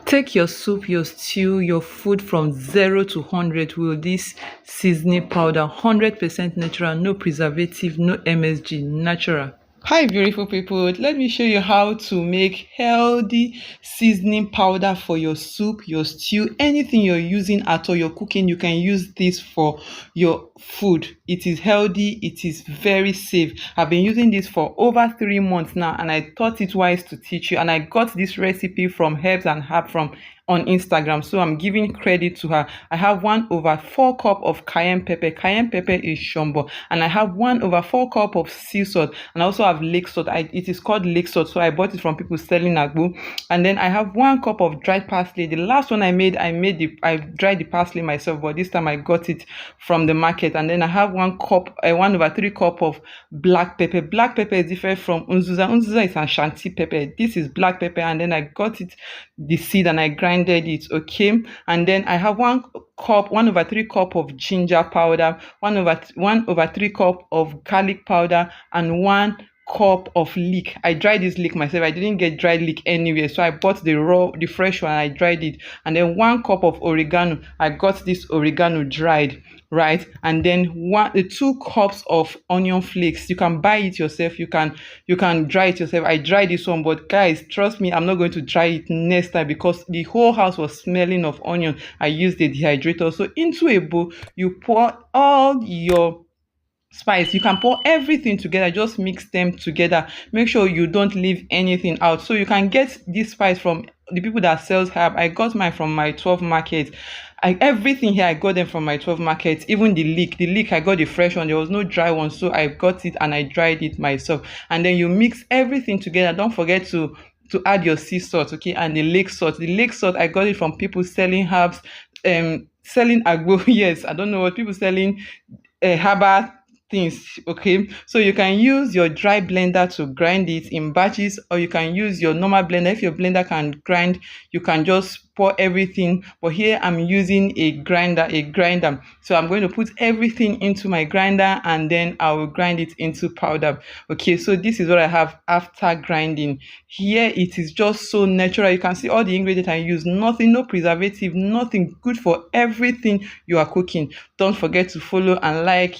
Take your soup, your stew, your food from 0 to 100 with this seasoning powder. 100% natural, no preservative, no MSG, natural. Hi beautiful people, let me show you how to make healthy seasoning powder for your soup, your stew, anything you're using at all, you're cooking. You can use this for your food. It is healthy, it is very safe. I've been using this for over 3 months now, and I thought it wise to teach you, and I got this recipe from Herbs and Herb from on Instagram. So I'm giving credit to her. I have 1/4 cup of cayenne pepper. Cayenne pepper is shombo. And I have 1/4 cup of sea salt. And I also have lake salt. It is called lake salt. So I bought it from people selling agbo. And then I have 1 cup of dried parsley. The last one I dried the parsley myself, but this time I got it from the market. And then I have 1/3 cup of black pepper. Black pepper is different from unzuza. Unzuza is Ashanti pepper. This is black pepper. And then I got the seed, and I grinded it. Okay, and then I have 1/3 cup of ginger powder, 1/3 cup of garlic powder, and 1 cup of leek. I dried this leek myself. I didn't get dried leek anywhere, so I bought the fresh one. I dried it. And then 1 cup of oregano. I got this oregano dried, right? And then 2 cups of onion flakes. You can buy it yourself. You can dry it yourself. I dried this one, but guys, trust me, I'm not going to dry it next time because the whole house was smelling of onion. I used a dehydrator. So into a bowl, you pour all your spice. You can pour everything together, just mix them together. Make sure you don't leave anything out. So you can get this spice from the people that sells herb. I got mine from my 12 market. Everything here I got them from my 12 market. Even the leek I got the fresh one. There was no dry one, so I got it and I dried it myself. And then you mix everything together. Don't forget to add your sea salt, okay, and the lake salt. The lake salt I got it from people selling herbs, selling agbo. Yes, I don't know what people selling herbal things. Okay, so you can use your dry blender to grind it in batches, or you can use your normal blender. If your blender can grind, you can just pour everything, but here I'm using a grinder. So I'm going to put everything into my grinder, and then I will grind it into powder. Okay, so this is what I have after grinding. Here it is just so natural. You can see all the ingredients I use. Nothing, no preservative, nothing. Good for everything you are cooking. Don't forget to follow and like